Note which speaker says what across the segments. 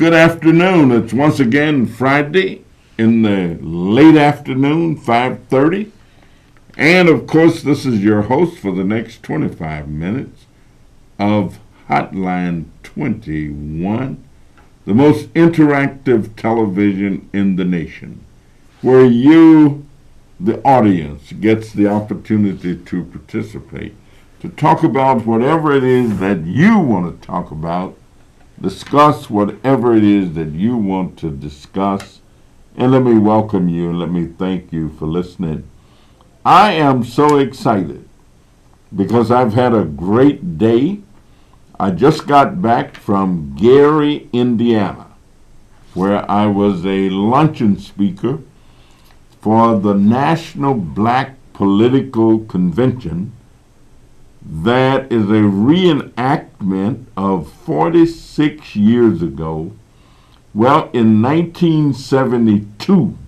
Speaker 1: Good afternoon. It's once again Friday in the late afternoon, 5:30. And of course, this is your host for the next 25 minutes of Hotline 21, the most interactive television in the nation, where you, the audience, gets the opportunity to participate, to talk about whatever it is that you want to talk about, discuss whatever it is that you want to discuss, and let me welcome you and let me thank you for listening. I am so excited because I've had a great day. I just got back from Gary, Indiana, where I was a luncheon speaker for the National Black Political Convention. That is a reenactment of 46 years ago. Well, in 1972,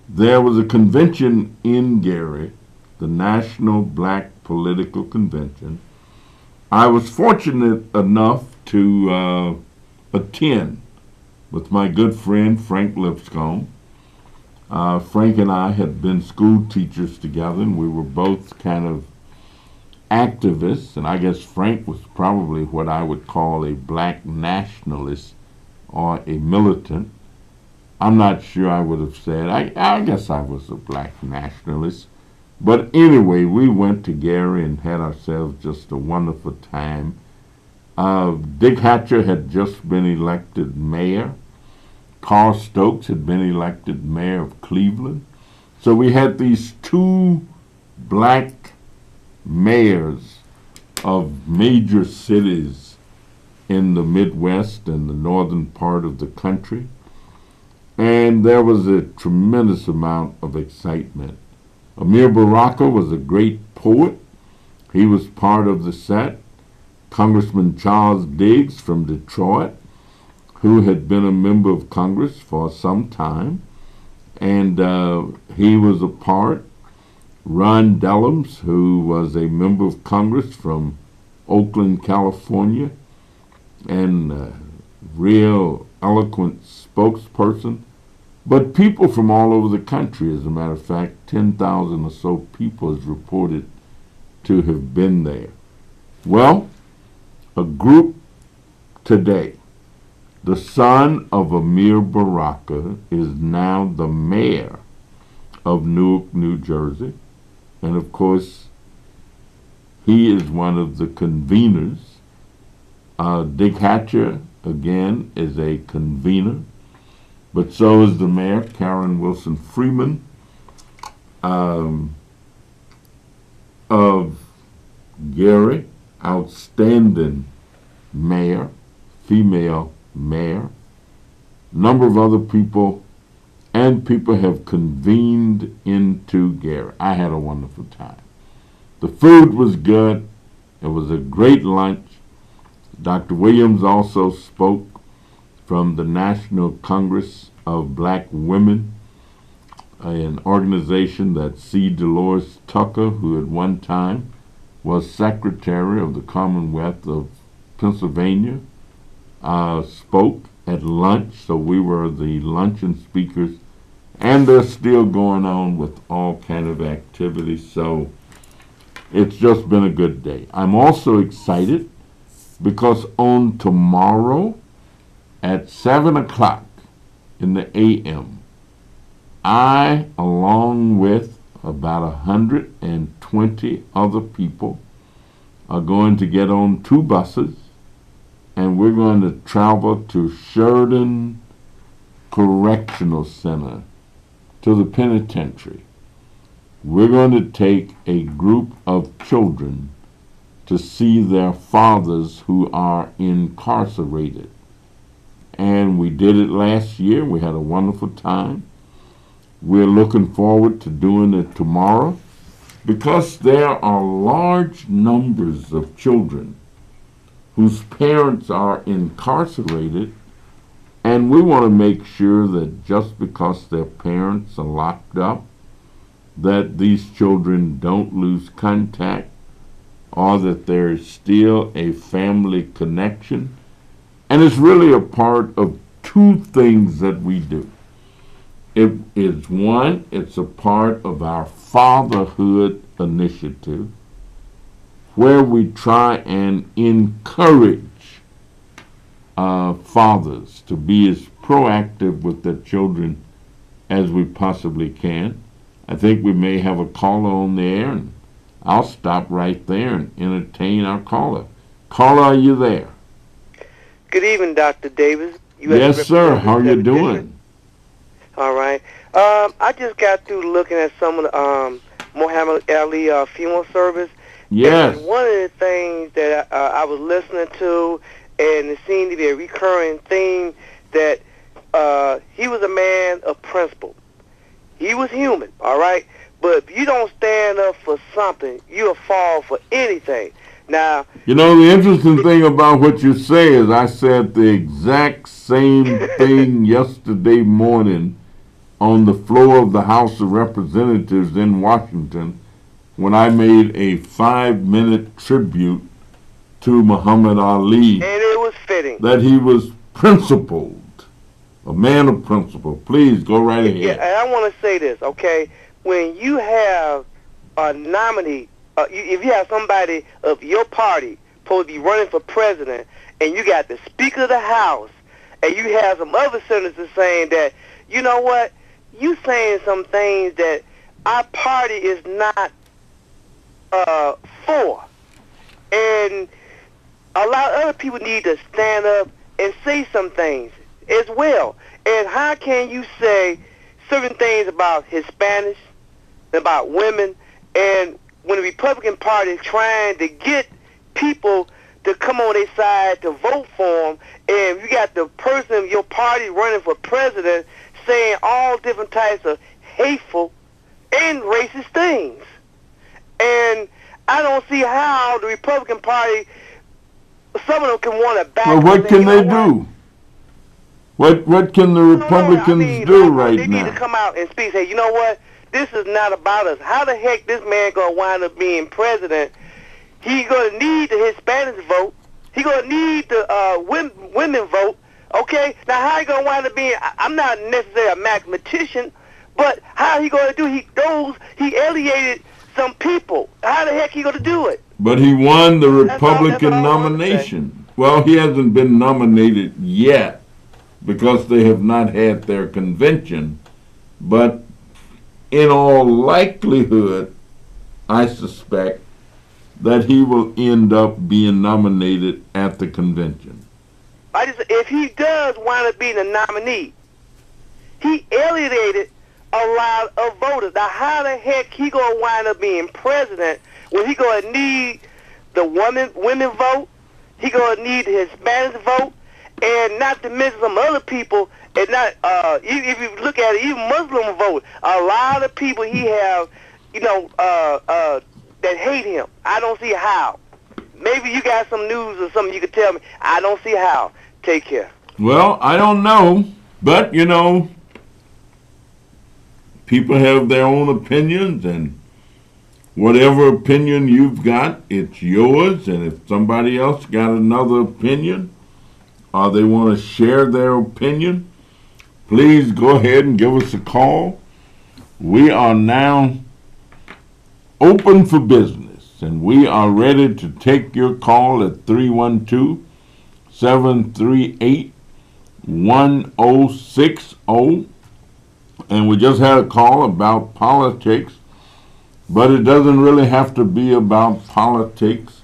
Speaker 1: there was a convention in Gary, the National Black Political Convention. I was fortunate enough to attend with my good friend Frank Lipscomb. Frank and I had been school teachers together, and we were both kind of activists, and I guess Frank was probably what I would call a black nationalist or a militant. I'm not sure I would have said. I guess I was a black nationalist. But anyway, we went to Gary and had ourselves just a wonderful time. Dick Hatcher had just been elected mayor. Carl Stokes had been elected mayor of Cleveland. So we had these two black mayors of major cities in the Midwest and the northern part of the country. And there was a tremendous amount of excitement. Amir Baraka was a great poet. He was part of the set. Congressman Charles Diggs from Detroit, who had been a member of Congress for some time, and he was a part. Ron Dellums, who was a member of Congress from Oakland, California, and a real eloquent spokesperson. But people from all over the country, as a matter of fact, 10,000 or so people is reported to have been there. Well, a group today, the son of Amir Baraka, is now the mayor of Newark, New Jersey. And of course, he is one of the conveners. Dick Hatcher, again, is a convener. But so is the mayor, Karen Wilson Freeman, of Gary, outstanding mayor, female mayor. A number of other people, and people have convened into Gary. I had a wonderful time. The food was good. It was a great lunch. Dr. Williams also spoke from the National Congress of Black Women, an organization that C. Dolores Tucker, who at one time was Secretary of the Commonwealth of Pennsylvania, spoke at lunch. So we were the luncheon speakers, and they're still going on with all kind of activities. So it's just been a good day. I'm also excited because on tomorrow at 7 o'clock in the a.m., I, along with about 120 other people, are going to get on two buses, and we're going to travel to Sheridan Correctional Center, to the penitentiary. We're going to take a group of children to see their fathers who are incarcerated. And we did it last year. We had a wonderful time. We're looking forward to doing it tomorrow because there are large numbers of children whose parents are incarcerated, and we want to make sure that just because their parents are locked up, that these children don't lose contact, or that there is still a family connection, And it's really a part of two things that we do. It is one, it's a part of our fatherhood initiative where we try and encourage fathers to be as proactive with their children as we possibly can. I think we may have a caller on the air, and I'll stop right there and entertain our caller. Caller, are you there?
Speaker 2: Good evening, Dr. Davis.
Speaker 1: Yes, sir. How are you doing?
Speaker 2: All right. I just got through looking at some of the Muhammad Ali funeral service.
Speaker 1: Yes.
Speaker 2: And one of the things that I was listening to, and it seemed to be a recurring theme, that he was a man of principle. He was human, all right? But if you don't stand up for something, you'll fall for anything. Now,
Speaker 1: you know, the interesting thing about what you say is I said the exact same thing yesterday morning on the floor of the House of Representatives in Washington when I made a 5-minute tribute to Muhammad Ali.
Speaker 2: And it was fitting.
Speaker 1: That he was principled, a man of principle. Please go right ahead.
Speaker 2: Yeah, and I want to say this, okay? When you have a nominee, if you have somebody of your party supposed to be running for president, and you got the Speaker of the House, and you have some other senators saying that, you know what, you saying some things that our party is not for. And a lot of other people need to stand up and say some things as well. And how can you say certain things about Hispanics, about women, and when the Republican Party is trying to get people to come on their side to vote for them, and you got the person of your party running for president saying all different types of hateful and racist things. And I don't see how the Republican Party, some of them can want to back.
Speaker 1: Well, what can they do? What can the Republicans do right now?
Speaker 2: They need to come out and speak. Say, you know what? This is not about us. How the heck this man gonna wind up being president? He gonna need the Hispanics vote. He gonna need the women vote. Okay. Now how he gonna wind up being? I'm not necessarily a mathematician, but how he gonna do? He alienated some people. How the heck he gonna do it?
Speaker 1: But he won the Republican nomination. Well, he hasn't been nominated yet because they have not had their convention. But in all likelihood, I suspect that he will end up being nominated at the convention.
Speaker 2: If he does wind up being a nominee, he alienated a lot of voters. Now, how the heck he gonna wind up being president when he gonna need the women vote? He gonna need the Hispanics vote, and not to mention some other people. And not if you look at it, even Muslim vote. A lot of people he have, that hate him. I don't see how. Maybe you got some news or something you could tell me. I don't see how. Take care.
Speaker 1: Well, I don't know, but people have their own opinions, and whatever opinion you've got, it's yours. And if somebody else got another opinion, or they want to share their opinion, please go ahead and give us a call. We are now open for business, and we are ready to take your call at 312-738-1060. And we just had a call about politics, but it doesn't really have to be about politics.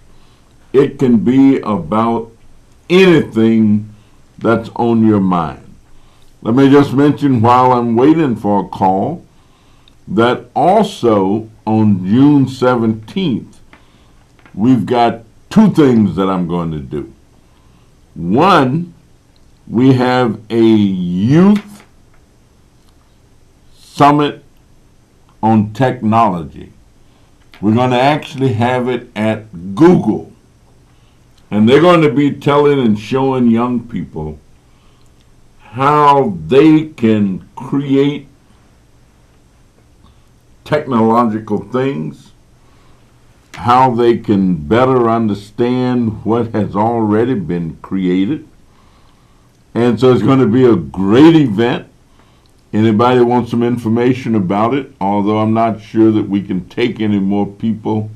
Speaker 1: It can be about anything that's on your mind. Let me just mention while I'm waiting for a call that also on June 17th, we've got two things that I'm going to do. One, we have a youth summit on technology. We're going to actually have it at Google. And they're going to be telling and showing young people how they can create technological things, how they can better understand what has already been created, And so it's going to be a great event. Anybody wants some information about it, although I'm not sure that we can take any more people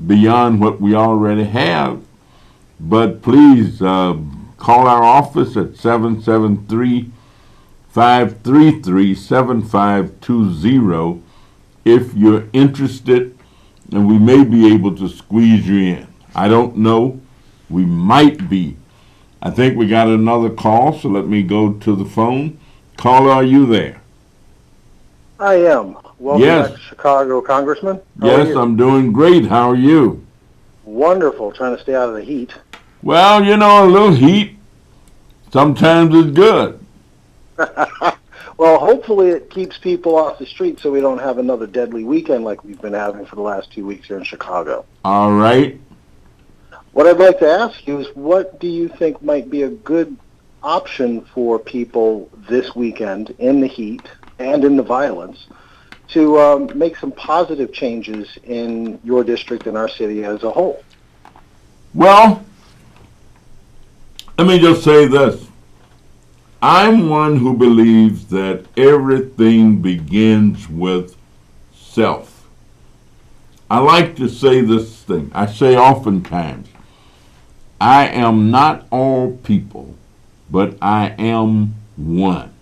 Speaker 1: beyond what we already have. But please call our office at 773-533-7520 if you're interested, and we may be able to squeeze you in. I don't know. We might be. I think we got another call, so let me go to the phone. Caller, are you there?
Speaker 3: I am. Welcome
Speaker 1: Yes.
Speaker 3: back to Chicago, Congressman. How are
Speaker 1: Yes,
Speaker 3: you?
Speaker 1: I'm doing great. How are you?
Speaker 3: Wonderful. Trying to stay out of the heat.
Speaker 1: Well, you know, a little heat sometimes is good.
Speaker 3: Well, hopefully it keeps people off the street so we don't have another deadly weekend like we've been having for the last 2 weeks here in Chicago.
Speaker 1: All right.
Speaker 3: What I'd like to ask you is, what do you think might be a good option for people this weekend in the heat and in the violence to make some positive changes in your district and our city as a whole?
Speaker 1: Well, let me just say this. I'm one who believes that everything begins with self. I like to say this thing. I say oftentimes, I am not all people, but I am one.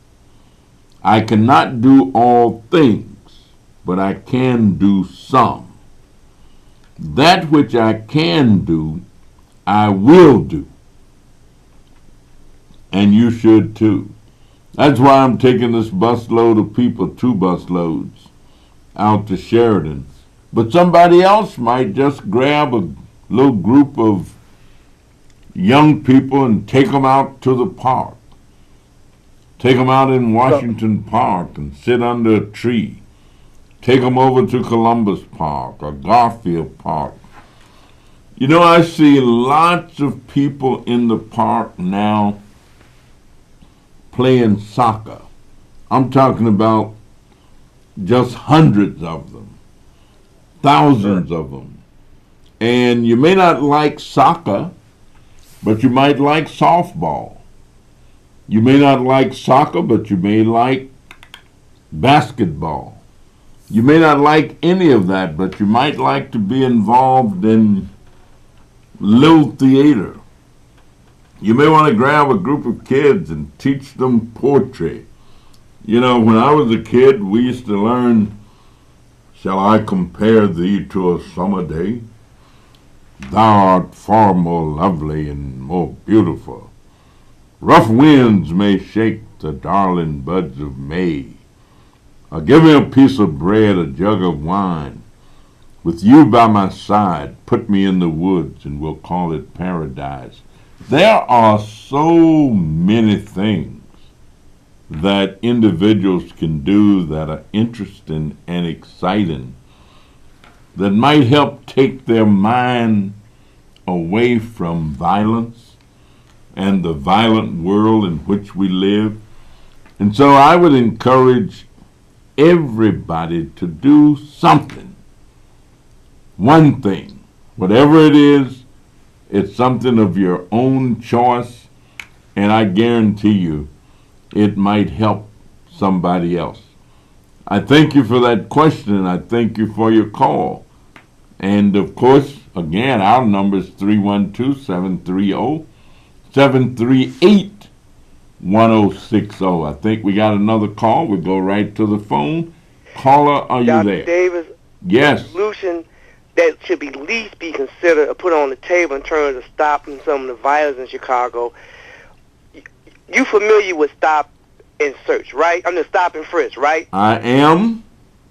Speaker 1: I cannot do all things, but I can do some. That which I can do, I will do. And you should too. That's why I'm taking this busload of people, 2 busloads, out to Sheridan. But somebody else might just grab a little group of young people and take them out to the park. Take them out in Washington Park and sit under a tree. Take them over to Columbus Park or Garfield Park. You know, I see lots of people in the park now playing soccer. I'm talking about just hundreds of them, thousands of them. And you may not like soccer, but you might like softball. You may not like soccer, but you may like basketball. You may not like any of that, but you might like to be involved in little theater. You may want to grab a group of kids and teach them poetry. You know, when I was a kid, we used to learn, "Shall I compare thee to a summer day? Thou art far more lovely and more beautiful. Rough winds may shake the darling buds of May. Or give me a piece of bread, a jug of wine. With you by my side, put me in the woods and we'll call it paradise." There are so many things that individuals can do that are interesting and exciting that might help take their mind away from violence and the violent world in which we live. And so I would encourage everybody to do something. One thing, whatever it is, it's something of your own choice, and I guarantee you it might help somebody else. I thank you for that question, and I thank you for your call. And of course, again, our number is 312-730-738-1060. I think we got another call. We'll go right to the phone. Caller, are you
Speaker 2: Dr.
Speaker 1: there?
Speaker 2: Davis,
Speaker 1: Yes.
Speaker 2: solution that should be least be considered or put on the table in terms of stopping some of the violence in Chicago. You familiar with stop and search, right? I mean, stop and frisk, right?
Speaker 1: I am.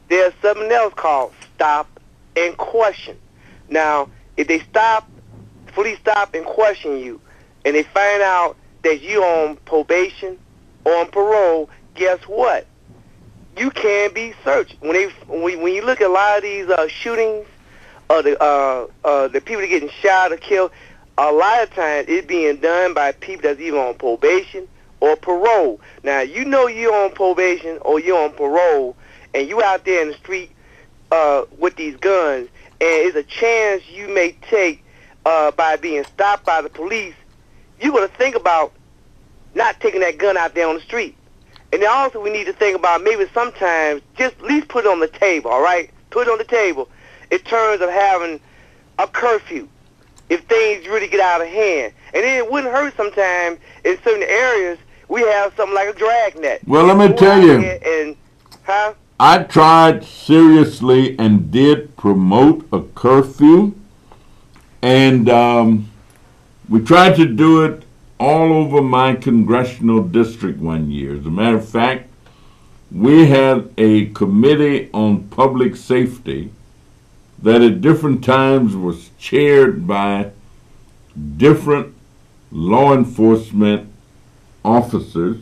Speaker 2: There's something else called stop and question. Now, if they fully stop and question you, and they find out that you on probation or on parole, guess what? You can be searched. When you look at a lot of these shootings, the people that getting shot or killed, a lot of times it's being done by people that's either on probation or parole. Now, you know you're on probation or you're on parole, and you out there in the street with these guns, and it's a chance you may take by being stopped by the police. You're going to think about not taking that gun out there on the street. And then also we need to think about maybe sometimes just at least put it on the table, all right? Put it on the table in terms of having a curfew if things really get out of hand. And then it wouldn't hurt sometimes in certain areas we have something like a dragnet.
Speaker 1: Well, let me tell you, I tried seriously and did promote a curfew, and we tried to do it all over my congressional district one year. As a matter of fact, we had a committee on public safety that at different times was chaired by different law enforcement officers,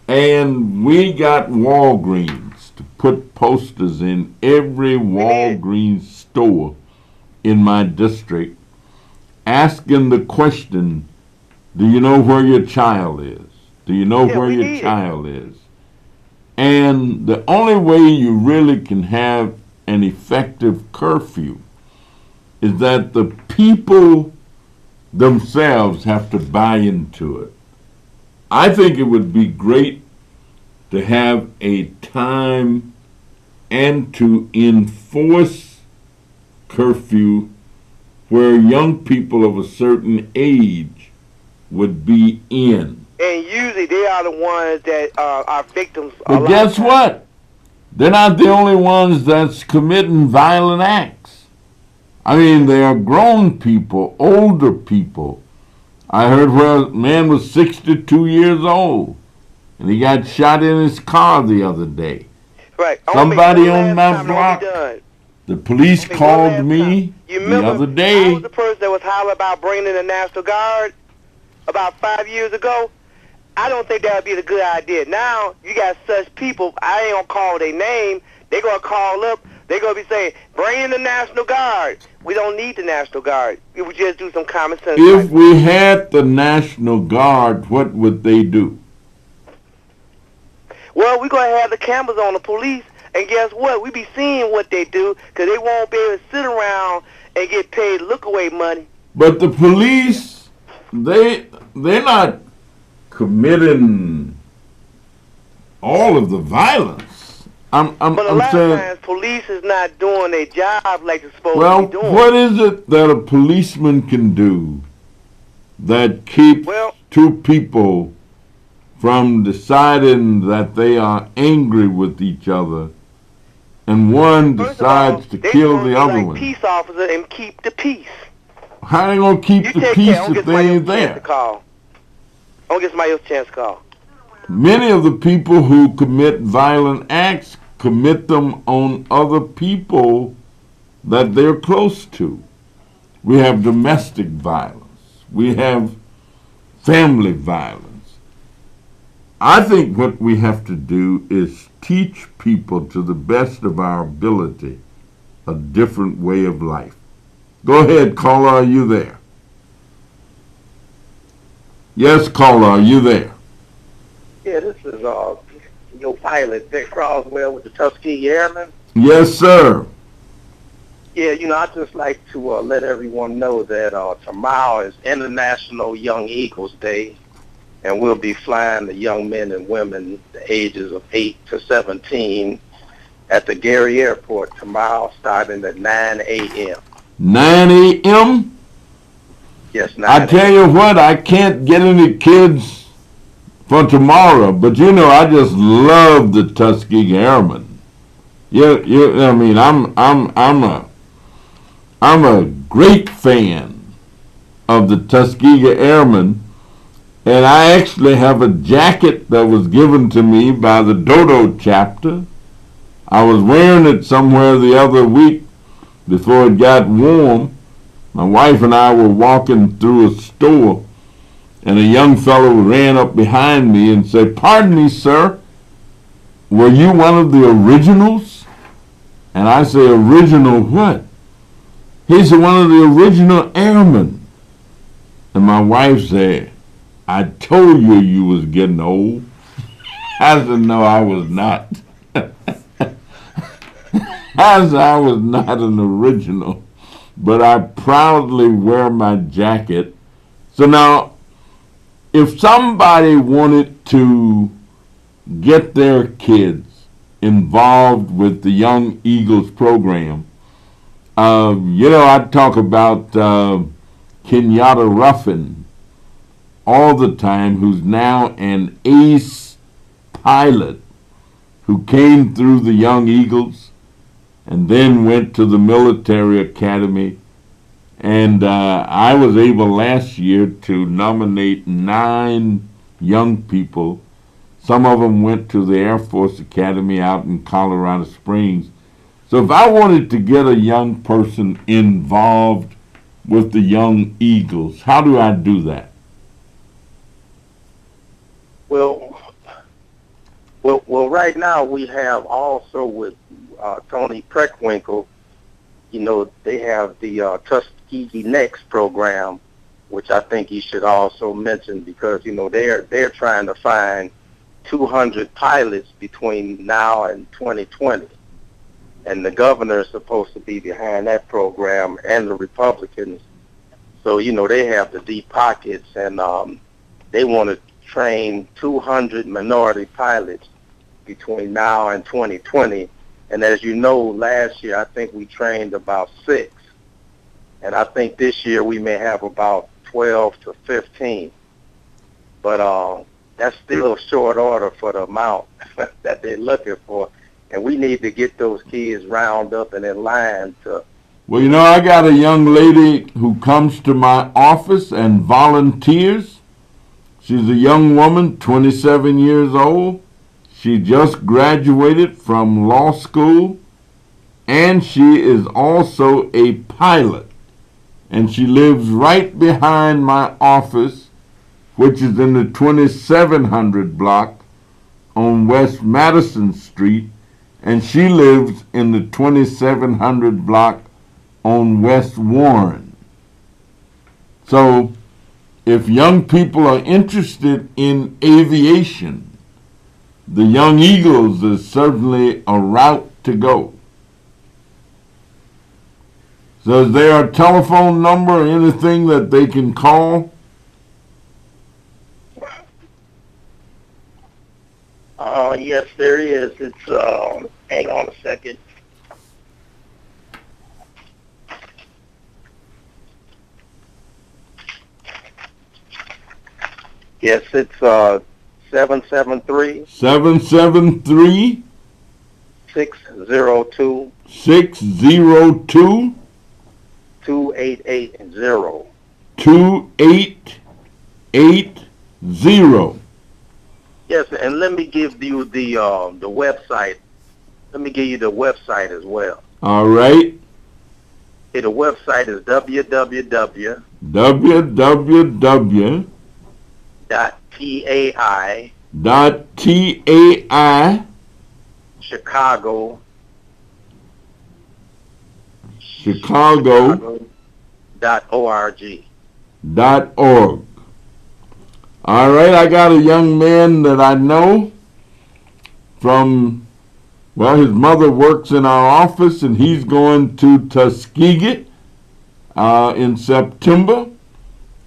Speaker 1: and we got Walgreens to put posters in every Walgreens store in my district asking the question, do you know where your child is? Do you know where your child is? And the only way you really can have an effective curfew is that the people themselves have to buy into it. I think it would be great to have a time and to enforce curfew where young people of a certain age would be in.
Speaker 2: And usually they are the ones that are victims.
Speaker 1: But guess what? They're not the only ones that's committing violent acts. I mean, they are grown people, older people. I heard where a man was 62 years old, and he got shot in his car the other day.
Speaker 2: Right.
Speaker 1: Somebody on my block, the police called me the other day.
Speaker 2: I was the person that was hollering about bringing in the National Guard about 5 years ago. I don't think that would be a good idea. Now, you got such people, I ain't going to call their name. They're going to call up. They're going to be saying, bring in the National Guard. We don't need the National Guard. We would just do some common sense.
Speaker 1: If we had the National Guard, what would they do?
Speaker 2: Well, we're going to have the cameras on the police, and guess what? We be seeing what they do, because they won't be able to sit around and get paid look-away money.
Speaker 1: But the police, they're not committing all of the violence.
Speaker 2: But a lot of times, police is not doing their job like they're supposed to be doing.
Speaker 1: Well, what is it that a policeman can do that keeps two people from deciding that they are angry with each other, and one decides to kill the other one?
Speaker 2: Peace officer and keep the peace.
Speaker 1: How are they gonna keep the peace if they ain't there?
Speaker 2: I'll get somebody else a chance to call.
Speaker 1: Many of the people who commit violent acts commit them on other people that they're close to. We have domestic violence. We have family violence. I think what we have to do is teach people to the best of our ability a different way of life. Go ahead, caller, are you there? Yes, caller, are you there?
Speaker 4: Yeah, this is your pilot, Vic Croswell with the Tuskegee Airmen.
Speaker 1: Yes, sir.
Speaker 4: Yeah, I'd just like to let everyone know that tomorrow is International Young Eagles Day, and we'll be flying the young men and women the ages of 8 to 17 at the Gary Airport tomorrow starting at 9 a.m.
Speaker 1: 9 a.m.?
Speaker 4: Yes, 9
Speaker 1: I tell you what, I can't get any kids for tomorrow, but I just love the Tuskegee Airmen. I mean, I'm a great fan of the Tuskegee Airmen, and I actually have a jacket that was given to me by the Dodo chapter. I was wearing it somewhere the other week before it got warm. My wife and I were walking through a store, and a young fellow ran up behind me and said, "Pardon me, sir, were you one of the originals?" And I say, "Original what?" He said, "One of the original airmen." And my wife said, "I told you you was getting old." I said, "No, I was not." I said, "I was not an original, but I proudly wear my jacket." So now, if somebody wanted to get their kids involved with the Young Eagles program, I'd talk about Kenyatta Ruffin all the time, who's now an ace pilot who came through the Young Eagles and then went to the military academy. And I was able last year to nominate 9 young people. Some of them went to the Air Force Academy out in Colorado Springs. So if I wanted to get a young person involved with the Young Eagles, how do I do that?
Speaker 4: Well, right now we have also with Tony Preckwinkle, they have the Tuskegee Next program, which I think you should also mention because, they're trying to find 200 pilots between now and 2020. And the governor is supposed to be behind that program and the Republicans. So, they have the deep pockets and they want to train 200 minority pilots between now and 2020. And as you know, last year I think we trained about 6. And I think this year we may have about 12 to 15. But that's still a short order for the amount that they're looking for. And we need to get those kids round up and in line to...
Speaker 1: Well, I got a young lady who comes to my office and volunteers. She's a young woman, 27 years old. She just graduated from law school, and she is also a pilot. And she lives right behind my office, which is in the 2700 block on West Madison Street, and she lives in the 2700 block on West Warren. So if young people are interested in aviation, the Young Eagles is certainly a route to go. So is there a telephone number or anything that they can call?
Speaker 4: Yes, there is. It's, hang on a second. Yes, it's 773
Speaker 1: 773
Speaker 4: 602
Speaker 1: 602
Speaker 4: 2880.
Speaker 1: 2880.
Speaker 4: Yes, and let me give you the website. Let me give you the website as well.
Speaker 1: All right.
Speaker 4: The website is www. .tai Chicago .org.
Speaker 1: All right, I got a young man that I know from, his mother works in our office, and he's going to Tuskegee in September,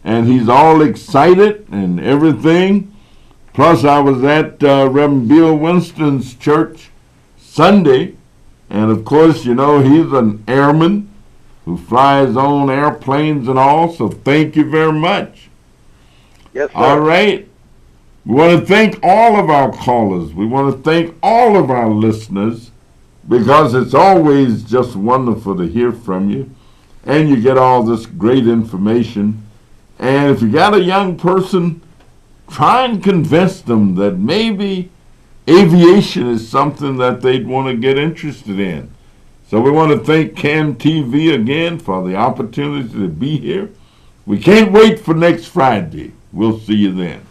Speaker 1: and he's all excited and everything. Plus, I was at Reverend Bill Winston's church Sunday, and of course, he's an airman who flies on airplanes and all, so thank you very much.
Speaker 4: Yes, sir.
Speaker 1: All right. We want to thank all of our callers. We want to thank all of our listeners because it's always just wonderful to hear from you, and you get all this great information. And if you got a young person, try and convince them that maybe aviation is something that they'd want to get interested in. So we want to thank CAN TV again for the opportunity to be here. We can't wait for next Friday. We'll see you then.